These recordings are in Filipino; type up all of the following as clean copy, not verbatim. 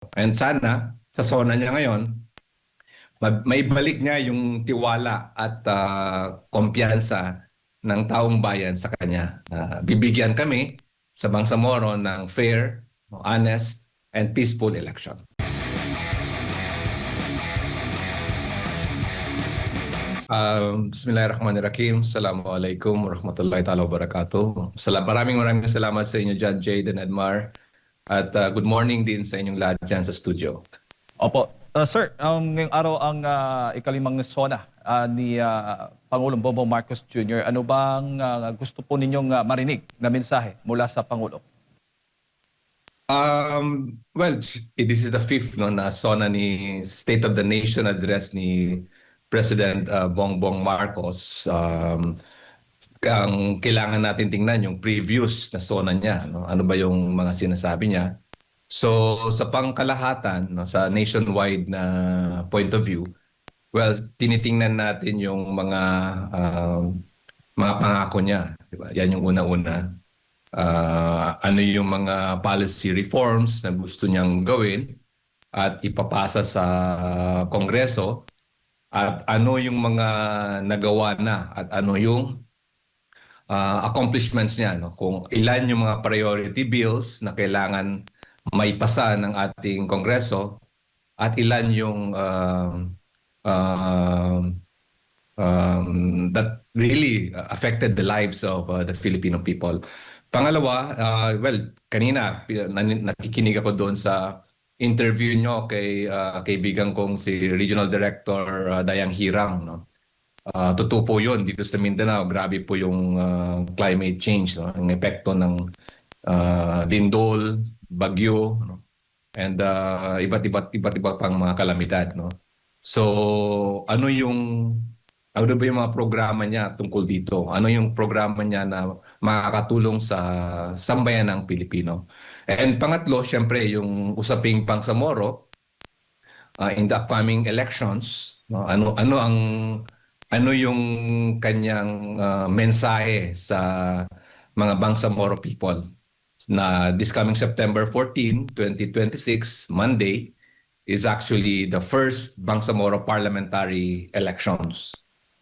And sana sa SONA niya ngayon, may balik niya yung tiwala at kumpiyansa ng taong bayan sa kanya. Bibigyan kami sa Bangsamoro ng fair, honest, and peaceful election. Bismillahirrahmanirrahim. Assalamualaikum warahmatullahi taala wabarakatuh. Maraming salamat sa inyo dyan, Jade and Edmar. At good morning din sa inyong lahat dyan sa studio. Opo. Sir, ngayong araw ang ikalimang SONA ni Pangulong Bongbong Marcos Jr. Ano bang gusto po ninyong marinig na mensahe mula sa Pangulo? Well, this is the fifth na SONA ni State of the Nation address ni President Bongbong Marcos. Ang kailangan natin tingnan yung previous na SONA niya. No? Ano ba yung mga sinasabi niya? So sa pangkalahatan, no, sa nationwide na point of view, well, tinitingnan natin yung mga pangako niya, di ba? Yan yung una-una. Ano yung mga policy reforms na gusto niyang gawin at ipapasa sa Kongreso at ano yung mga nagawa na at ano yung accomplishments niya, no? Kung ilan yung mga priority bills na kailangan maipasa ng ating Kongreso at ilan yung that really affected the lives of the Filipino people. Pangalawa, well, kanina nakikinig ako doon sa interview nyo kay kaibigan kong si Regional Director Dayang Hirang, no? Totoo po yun dito sa Mindanao. Grabe po yung climate change, no? Ang epekto ng lindol, bagyo, no? And iba't iba pang mga kalamidad, no? So ano ba yung mga programa niya tungkol dito? Ano yung programa niya na makakatulong sa sambayanang Pilipino? And pangatlo, syempre yung usaping Bangsamoro in the upcoming elections, no? Ano yung kanyang mensahe sa mga Bangsamoro people na this coming September 14, 2026, Monday, is actually the first Bangsamoro parliamentary elections.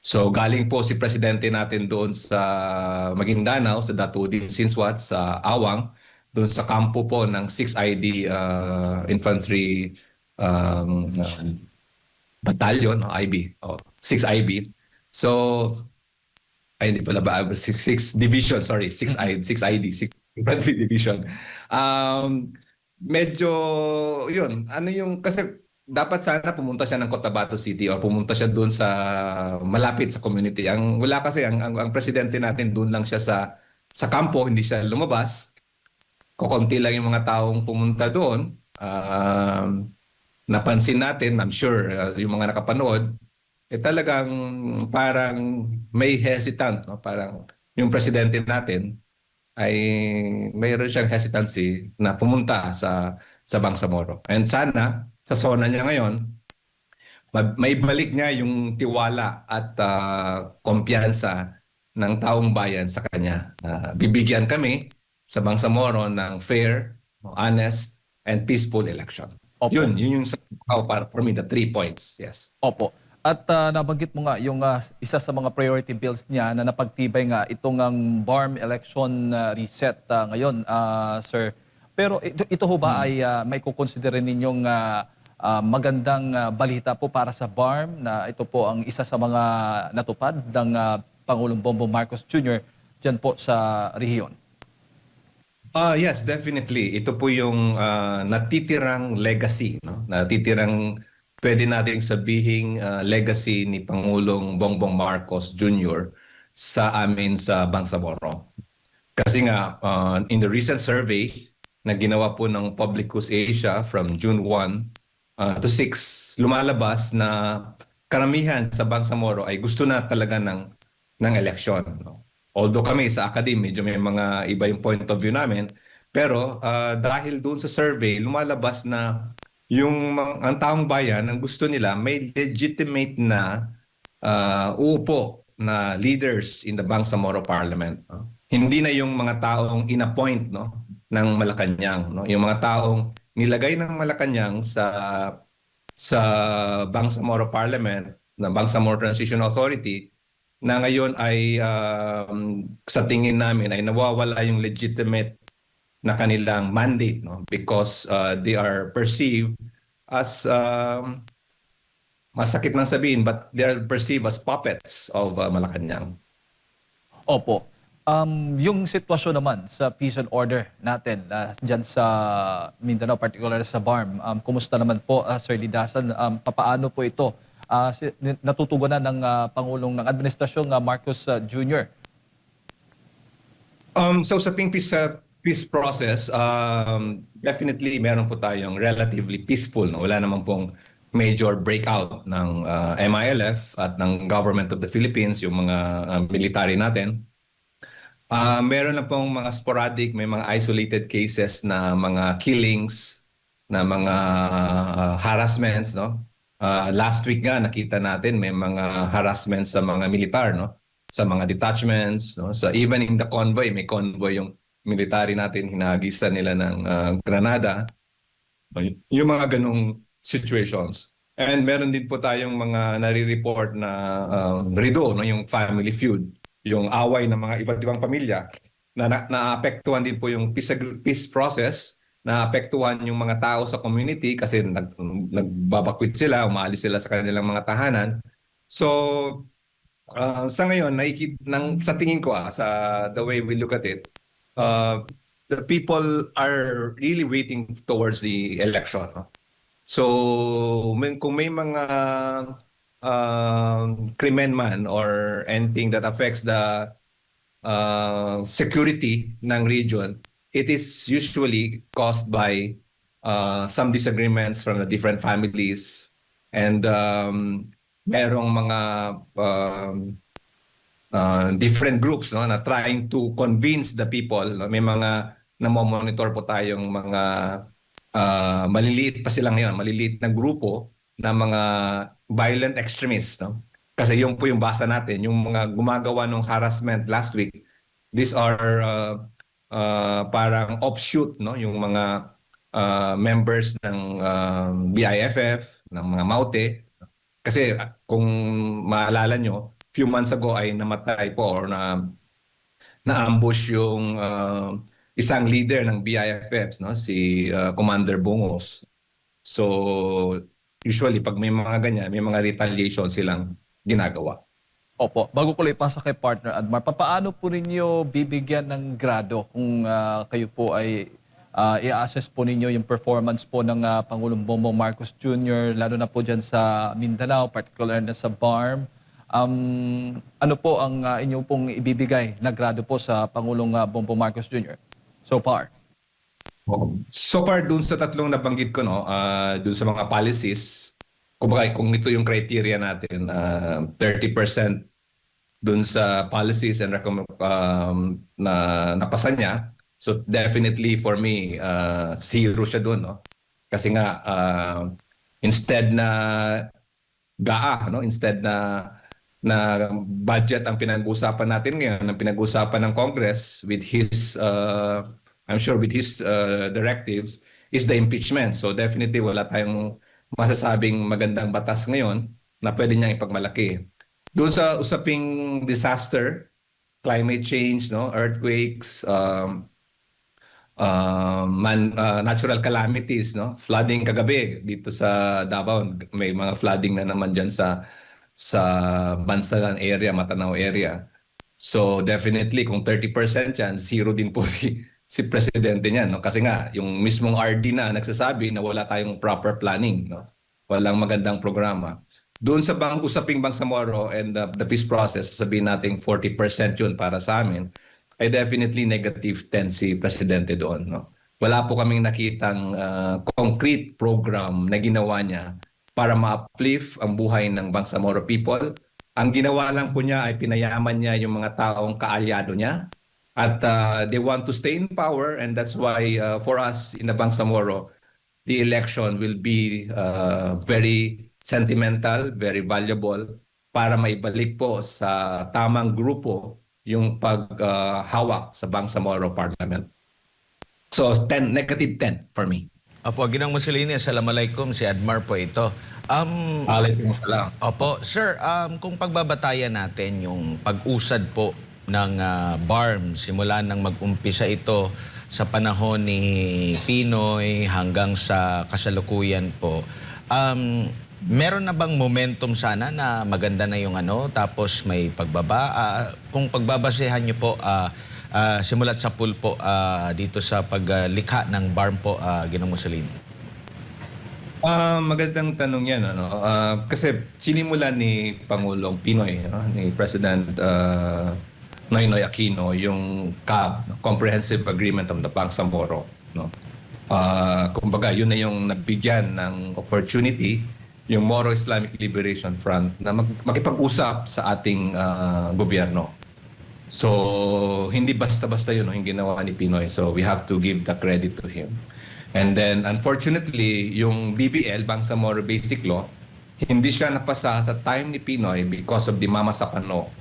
So galing po si Presidente natin doon sa Maguindanao, sa Datuodi, Sinswat, sa Awang, doon sa kampo po ng 6 ID Infantry Battalion, IB, 6 IB. So, ay hindi pala ba, 6 Division, sorry, 6 ID, 6 Infantry Division. Medyo, yun, ano yung, kasi dapat sana pumunta siya ng Cotabato City or pumunta siya doon sa malapit sa community. Ang wala kasi ang presidente natin doon lang siya sa kampo, hindi siya lumabas. Kokonti lang yung mga taong pumunta doon. Napansin natin, I'm sure yung mga nakapanood, talagang parang may hesitant, no? Parang yung presidente natin ay mayroon siyang hesitancy na pumunta sa Bangsamoro. And sana sa SONA niya ngayon, may balik niya yung tiwala at kumpiyansa ng taong bayan sa kanya. Bibigyan kami sa Bangsamoro ng fair, honest, and peaceful election. Opo. Yun yung for me, the 3 points. Yes. Opo. At nabanggit mo nga yung isa sa mga priority bills niya na napagtibay nga itong ang BARM election reset ngayon, sir. Pero ito ho ba ay may kukonsiderin ninyong magandang balita po para sa BARM na ito po ang isa sa mga natupad ng Pangulong Bongbong Marcos Jr. dyan po sa rehiyon? Yes, definitely. Ito po yung natitirang legacy, no? Natitirang pwede nating sabihing legacy ni Pangulong Bongbong Marcos Jr. sa amin sa Bangsamoro. Kasi nga, in the recent survey na ginawa po ng Publicus Asia from June 1 to 6, lumalabas na karamihan sa Bangsamoro ay gusto na talaga ng eleksyon, no? Although kami sa academy, medyo may mga iba yung point of view namin, pero dahil doon sa survey, lumalabas na ang taong bayan, ang gusto nila, may legitimate na uupo na leaders in the Bangsamoro Parliament, no? Hindi na yung mga taong inappoint, no, ng Malacanang, no? Yung mga taong nilagay ng Malacanang sa Bangsamoro Parliament, ng Bangsamoro Transition Authority, na ngayon ay sa tingin namin ay nawawala yung legitimate na kanilang mandate, no, because they are perceived as masakit man sabihin, but they are perceived as puppets of Malacanang. Opo. Yung sitwasyon naman sa peace and order natin dyan sa Mindanao, particular sa BARM, kumusta naman po, Sir Lidasan? Papaano po ito natutugunan ng Pangulong ng Administrasyong Marcos Jr.? So sa peace process, definitely meron po tayong relatively peaceful. No? Wala naman pong major breakout ng MILF at ng Government of the Philippines, yung mga military natin. Meron na pong mga sporadic, may mga isolated cases na mga killings, na mga harassments, no? Last week nga nakita natin may mga harassments sa mga militar, no? Sa mga detachments, no? So even in the convoy, may convoy yung military natin, hinahagisan nila ng granada. Yung mga ganong situations. And meron din po tayong mga nare-report na RIDO, no? Yung family feud, yung away ng mga iba't ibang pamilya na naapektuhan din po yung peace process, naapektuhan yung mga tao sa community kasi nagbabakwit sila, umaalis sila sa kanilang mga tahanan. So sa ngayon, sa tingin ko sa the way we look at it, the people are really waiting towards the election. No? So kung may mga krimen man or anything that affects the security ng region, it is usually caused by some disagreements from the different families, and merong mga different groups, no, na trying to convince the people. No? May mga namomonitor po tayong mga maliliit pa sila ngayon, maliliit na grupo na mga violent extremists. No? Kasi yung po yung basa natin, yung mga gumagawa ng harassment last week, these are parang offshoot, no? Yung mga members ng BIFF, ng mga Maute. Kasi kung maalala nyo, few months ago ay namatay po or na-ambush yung isang leader ng BIFFs, no? Si Commander Bungos. So usually pag may mga ganyan, may mga retaliation silang ginagawa. Opo, bago ko lang ipasa kay partner Admar, paano po ninyo bibigyan ng grado kung kayo po ay i-assess po ninyo yung performance po ng Pangulong Bongbong Marcos Jr., lalo na po dyan sa Mindanao, particular na sa BARM. Ano po ang inyong pong ibibigay na grado po sa Pangulong Bongbong Marcos Jr. so far? So far, dun sa tatlong nabanggit ko, no, dun sa mga policies, kumbaga kung ito yung criteria natin, 30% dun sa policies and na napasa niya. So definitely for me, zero siya dun. No? Kasi nga, instead na instead na budget ang pinag-uusapan natin ngayon, ang pinag-uusapan ng Congress with his, I'm sure with his directives, is the impeachment. So definitely wala tayong masasabing magandang batas ngayon na pwede niyang ipagmalaki. Doon sa usaping disaster, climate change, no, earthquakes, natural calamities, no, flooding kagabi dito sa Davao, may mga flooding na naman diyan sa Bansalan area, Matanao area. So definitely kung 30% yan, zero din po si presidente niyan, no? Kasi nga yung mismong RD na nagsasabi na wala tayong proper planning, no? Walang magandang programa. Doon sa usaping Bangsamoro and the peace process, sabihin natin 40% yun para sa amin, ay definitely negative 10 si presidente doon, no? Wala po kaming nakitang concrete program na ginawa niya para ma-uplift ang buhay ng Bangsamoro people. Ang ginawa lang po niya ay pinayaman niya yung mga taong kaalyado niya. At they want to stay in power, and that's why for us in the Bangsamoro, the election will be very sentimental, very valuable para maibalik po sa tamang grupo yung paghawak sa Bangsamoro Parliament. So negative 10 for me. Opo, Ginang Mussolini, assalamualaikum. Si Admar po ito. Alaikum salam. Opo, sir, kung pagbabatayan natin yung pag-usad po ng BARM, simula nang mag-umpisa ito sa panahon ni Pinoy hanggang sa kasalukuyan po, meron na bang momentum sana na maganda na yung tapos may pagbaba? Kung pagbabasehan niyo po, simulat sa pool po dito sa paglikha ng BARM po, Ginang Mussolini. Magandang tanong yan. Kasi sinimulan ni Pangulong Pinoy, ni President Noynoy Aquino, yung CAB, Comprehensive Agreement on the Bangsamoro. No? Kumbaga, yun na yung nabigyan ng opportunity yung Moro Islamic Liberation Front na makipag-usap sa ating gobyerno. So, hindi basta-basta yun yung ginawa ni Pinoy. So, we have to give the credit to him. And then, unfortunately, yung BBL, Bangsamoro Basic Law, hindi siya napasa sa time ni Pinoy because of the Mama Sapano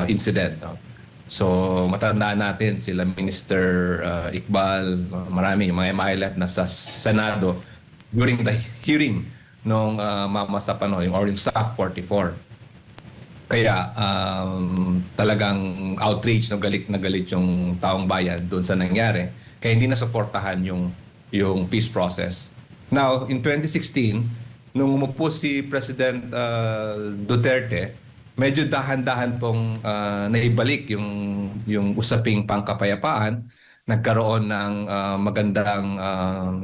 incident. No? So, matandaan natin sila Minister Iqbal, marami, yung mga MILF na sa Senado during the hearing ng Mama Sapano, yung Orange SAF 44. Kaya talagang outrage, no, galit na galit yung taong bayan doon sa nangyari. Kaya hindi na suportahan yung peace process. Now, in 2016, nung umupo si President Duterte, medyo dahan-dahan pong naibalik yung usaping pangkapayapaan. Nagkaroon ng magandang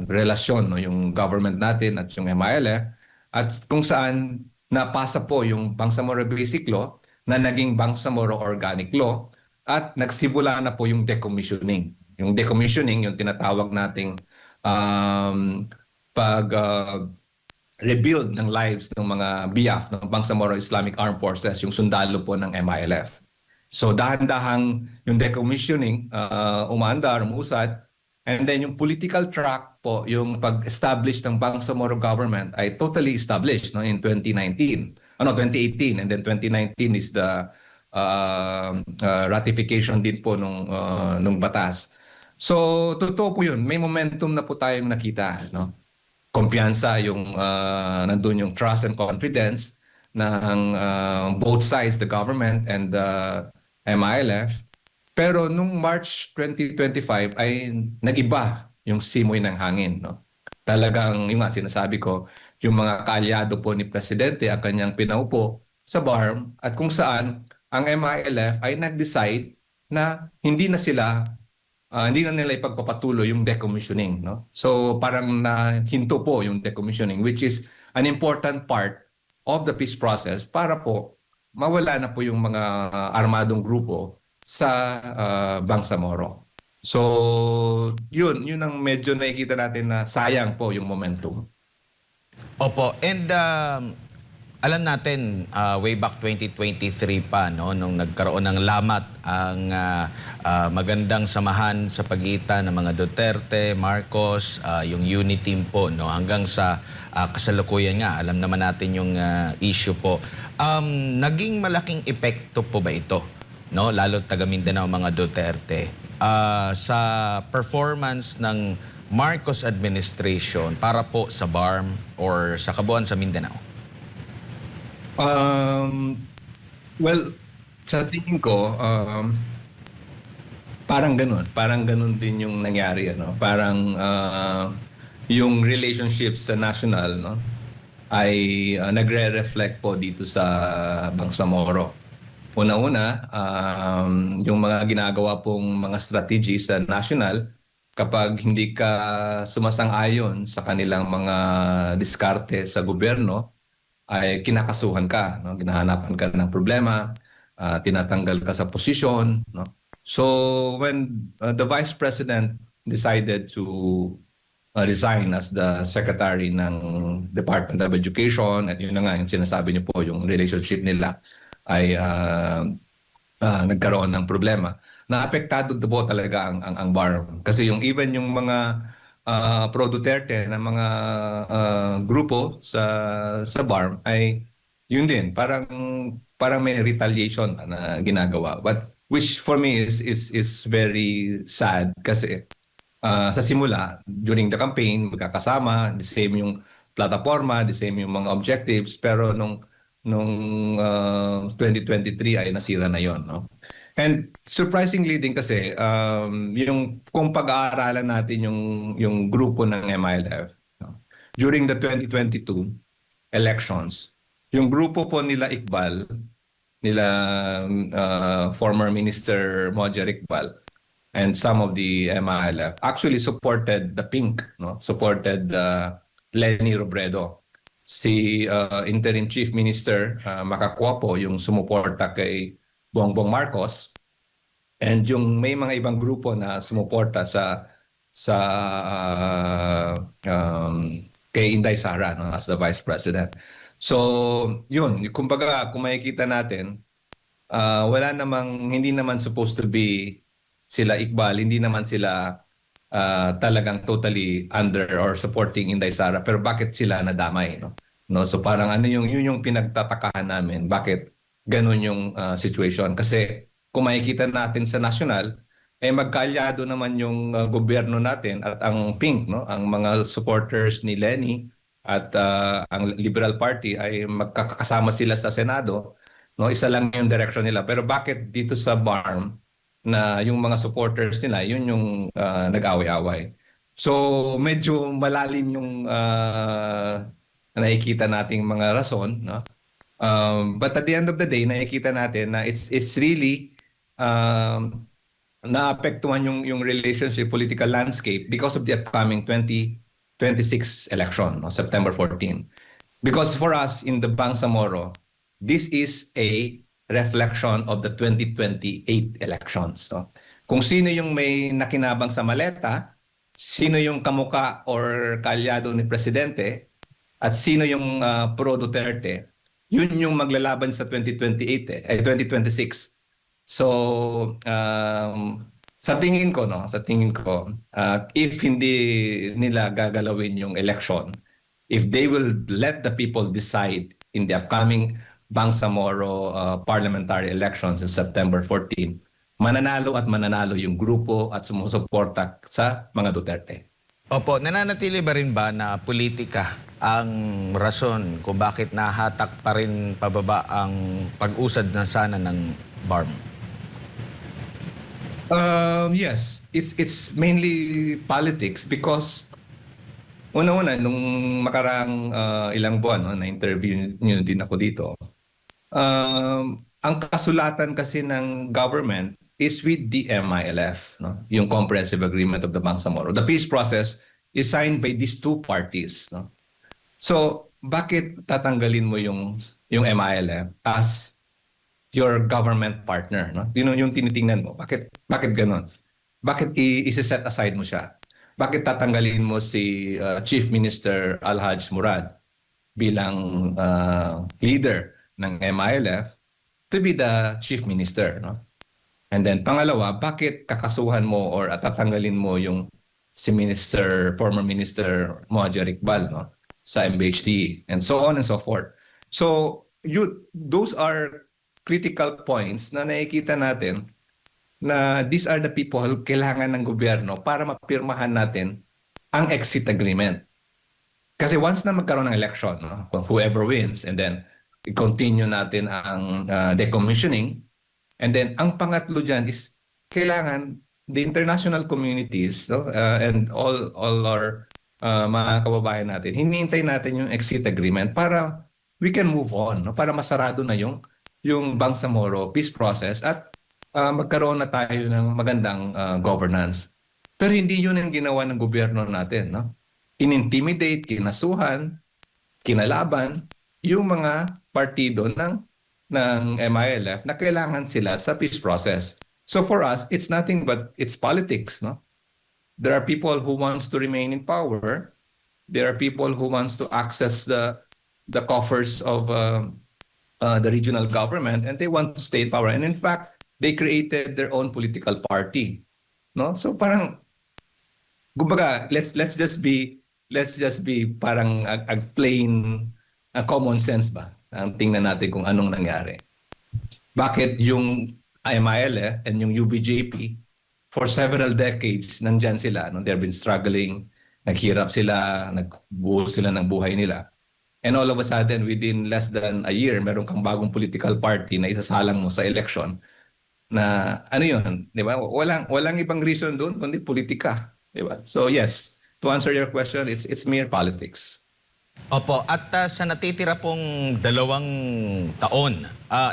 relasyon, no, yung government natin at yung MILF. At kung saan napasa po yung Bangsamoro Basic Law na naging Bangsamoro Organic Law at nagsimula na po yung decommissioning. Yung decommissioning, yung tinatawag nating rebuild ng lives ng mga BIAF, ng Bangsamoro Islamic Armed Forces, yung sundalo po ng MILF. So dahan-dahang yung decommissioning, umaandar, umusad, and then yung political track po, yung pag-establish ng Bangsamoro government ay totally established, no, in 2019. 2018, and then 2019 is the ratification din po nung batas. So, totoo po yun. May momentum na po tayong nakita. No? Kumpiyansa, nandun yung trust and confidence ng both sides, the government and the MILF. Pero nung March 2025 ay nag-iba yung simoy ng hangin. No? Talagang, yung nga sinasabi ko, yung mga kaalyado po ni Presidente ang kanyang pinaupo sa BARM at kung saan ang MILF ay nag-decide na hindi na nila ipagpapatuloy yung decommissioning. No? So parang nahinto po yung decommissioning, which is an important part of the peace process para po mawala na po yung mga armadong grupo sa Bangsamoro. So yun ang medyo nakikita natin na sayang po yung momentum. Opo, and alam natin, way back 2023 pa, no, nung nagkaroon ng lamat ang magandang samahan sa pagitan ng mga Duterte, Marcos, yung unity team po, no, hanggang sa kasalukuyan nga, alam naman natin yung issue po. Naging malaking epekto po ba ito, no, lalo taga Mindanao, mga Duterte, sa performance ng Marcos administration para po sa BARM or sa kabuuan sa Mindanao? Well, sa tingin ko, parang ganun din yung nangyari. Parang yung relationship sa national, no, ay nagre-reflect po dito sa Bangsamoro. Una-una, yung mga ginagawa pong mga strategy sa national, kapag hindi ka sumasang-ayon sa kanilang mga diskarte sa gobyerno, ay kinakasuhan ka, no? Ginahanapan ka ng problema, tinatanggal ka sa posisyon. No? So when the Vice President decided to resign as the Secretary ng Department of Education, at yun na nga yung sinasabi niyo po, yung relationship nila ay nagkaroon ng problema. Naapektado po talaga ang BARM. Kasi even yung mga pro-Duterte na mga grupo sa BARM ay yun din, parang may retaliation na ginagawa. But which for me is very sad kasi sa simula, during the campaign, magkakasama, the same yung plataforma, the same yung mga objectives, pero nung 2023 ay nasira na yon, no? And surprisingly din kasi yung kung pag-aaralan natin yung grupo ng MILF, no? During the 2022 elections, yung grupo po nila Iqbal, nila former Minister Mojer Iqbal, and some of the MILF actually supported the Pink, no? Supported Lenny Robredo. Si Interim Chief Minister Makakuapo yung sumuporta kay Bongbong Marcos, and yung may mga ibang grupo na sumuporta kay Inday Sara, no, as the Vice President. So, yun, kumbaga kung makikita natin, wala namang, hindi naman supposed to be sila Iqbal, hindi naman sila talagang totally under or supporting Inday Sara, pero bakit sila nadamay, no? No, so parang ano yun yung pinagtatakahan namin, bakit ganun yung situation. Kasi kung makikita natin sa national, eh magkaalyado naman yung gobyerno natin at ang Pink, no, ang mga supporters ni Lenny at ang Liberal Party ay magkakasama sila sa Senado, no? Isa lang yung direction nila. Pero bakit dito sa BARM na yung mga supporters nila, yun yung nag-away-away. So medyo malalim yung nakikita nating mga rason, no? But at the end of the day, nakikita natin na it's really naapektuhan yung relationship, political landscape because of the upcoming 2026 election, no? September 14. Because for us in the Bangsamoro, this is a reflection of the 2028 elections, no? Kung sino yung may nakinabang sa maleta, sino yung kamuka or kalyado ni Presidente, at sino yung pro Duterte, yun yung maglalaban sa 2028 2026. So sa tingin ko, no, if hindi nila gagalawin yung election, if they will let the people decide in the upcoming Bangsamoro parliamentary elections in September 14, mananalo at mananalo yung grupo at sumusuporta sa mga Duterte. Opo, nananatili ba rin ba na politika ang rason kung bakit nahatak pa rin pababa ang pag-usad na sana ng BARM? Yes, it's mainly politics because una-una nung makarang ilang buwan, no, na-interview niyo din ako dito. Ang kasulatan kasi ng government is with the MILF, no? Yung Comprehensive Agreement of the Bangsamoro. The peace process is signed by these two parties, no? So, bakit tatanggalin mo yung MILF as your government partner, no? Yun yung tinitingnan mo. Bakit ganun? Bakit i-set aside mo siya? Bakit tatanggalin mo si Chief Minister Alhaj Murad bilang leader ng MILF to be the Chief Minister, no? And then pangalawa, bakit kakasuhan mo or tatanggalin mo yung si former Minister Mojer Iqbal, no, sa MBHTE, and so on and so forth. So those are critical points na nakikita natin na these are the people kailangan ng gobyerno para mapirmahan natin ang exit agreement. Kasi once na magkaroon ng election, no, whoever wins, and then i-continue natin ang decommissioning. And then, ang pangatlo dyan is kailangan the international communities, no, and all our mga kababayan natin, hinihintay natin yung exit agreement para we can move on, no, para masarado na yung Bangsamoro peace process at magkaroon na tayo ng magandang governance. Pero hindi yun ang ginawa ng gobyerno natin, no? In-intimidate, kinasuhan, kinalaban yung mga partido ng MILF na kailangan sila sa peace process. So for us, it's nothing but it's politics, no? There are people who wants to remain in power. There are people who wants to access the coffers of the regional government, and they want to stay in power. And in fact, they created their own political party, no? So parang kumbaga, let's just be parang plain common sense ba? Ang tingnan natin kung anong nangyari. Bakit yung MILF and yung UBJP for several decades nandyan sila, no? They've been struggling, naghirap sila, nagbuo sila ng buhay nila. And all of a sudden, within less than a year, meron kang bagong political party na isasalang mo sa election na ano yun, di ba? Walang ibang reason doon kundi politika, di ba? So yes, to answer your question, it's mere politics. Opo, at sa natitira pong 2 taon,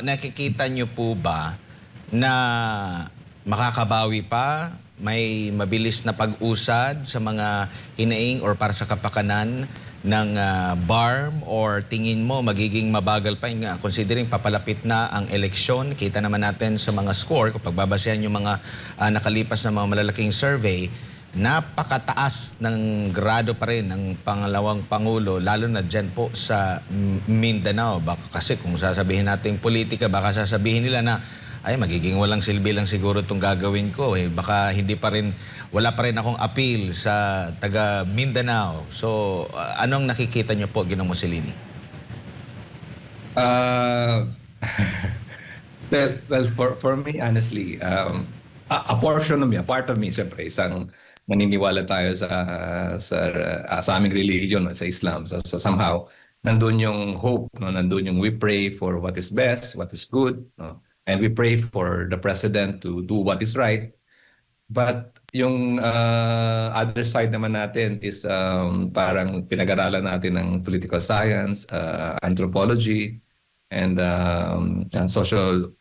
nakikita niyo po ba na makakabawi pa, may mabilis na pag-usad sa mga hinaing or para sa kapakanan ng BARM, or tingin mo magiging mabagal pa considering papalapit na ang eleksyon? Kita naman natin sa mga score, kung pagbabasehan yung mga nakalipas na mga malalaking survey, napakataas ng grado pa rin ng pangalawang Pangulo, lalo na dyan po sa Mindanao. Kasi kung sasabihin natin politika, baka sasabihin nila na ay magiging walang silbi lang siguro itong gagawin ko. Baka wala pa rin akong appeal sa taga Mindanao. So anong nakikita niyo po, Ginoong Mussolini? Well, for me, honestly, a portion of me, a part of me, siyempre, isang maniniwala tayo sa aming religion, sa Islam. So somehow, nandun yung hope, no? Nandun yung we pray for what is best, what is good, no? And we pray for the president to do what is right. But yung other side naman natin is parang pinag-aralan natin ng political science, anthropology, and social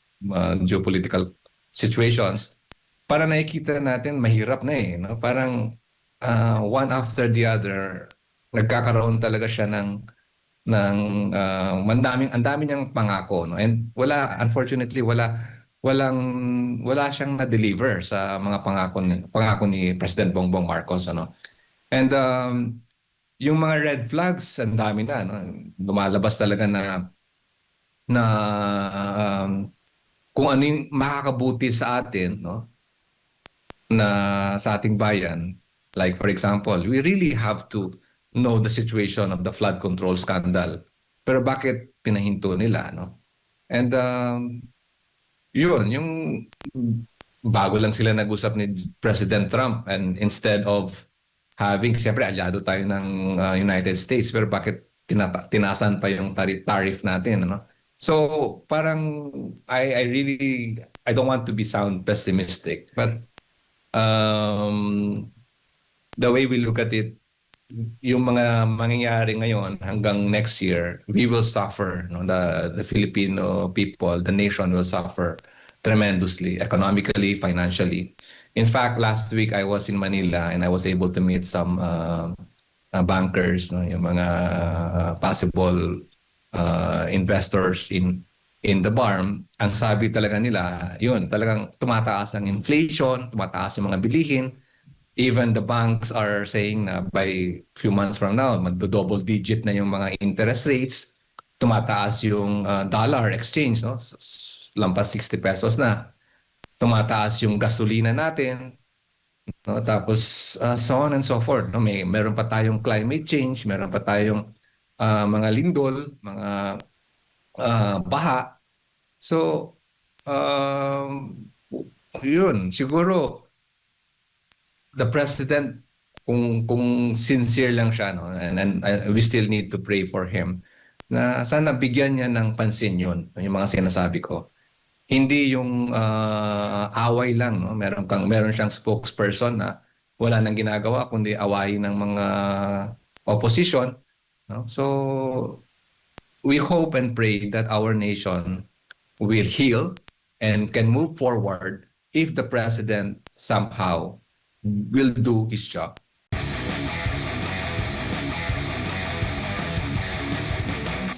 geopolitical situations. Para nakikita natin mahirap na no? Parang one after the other, nagkakaroon talaga siya ng ang dami niyang pangako, no? And unfortunately wala siyang na-deliver sa mga pangako ni President Bongbong Marcos, ano. And yung mga red flags, ang dami na, no? Lumalabas talaga na kung ano yung makakabuti sa atin, no? Na sa ating bayan. Like for example, we really have to know the situation of the flood control scandal. Pero bakit pinahinto nila, no? And yun, yung bago lang sila nag-usap ni President Trump, and instead of having, siyempre aliado tayo ng United States, pero bakit tinasan pa yung tariff natin, ano? So parang I don't want to be sound pessimistic, but the way we look at it, yung mga mangyayari ngayon hanggang next year, we will suffer, no? The Filipino people, the nation will suffer tremendously, economically, financially. In fact, last week I was in Manila and I was able to meet some bankers, no? Yung mga possible investors in the BARM. Ang sabi talaga nila, yun, talagang tumataas ang inflation, tumataas yung mga bilihin. Even the banks are saying na by few months from now, magdo-double digit na yung mga interest rates. Tumataas yung dollar exchange, no? Lampas 60 pesos na. Tumataas yung gasolina natin, no? Tapos so on and so forth, no? Meron pa tayong climate change, meron pa tayong mga lindol, mga baha. So yun, siguro the president, kung sincere lang siya, no? And we still need to pray for him, na sana bigyan niya ng pansin yun, yung mga sinasabi ko. Hindi yung away lang, no? Meron siyang spokesperson na wala nang ginagawa kundi awayin ng mga opposition, no? So we hope and pray that our nation will heal and can move forward if the president somehow will do his job.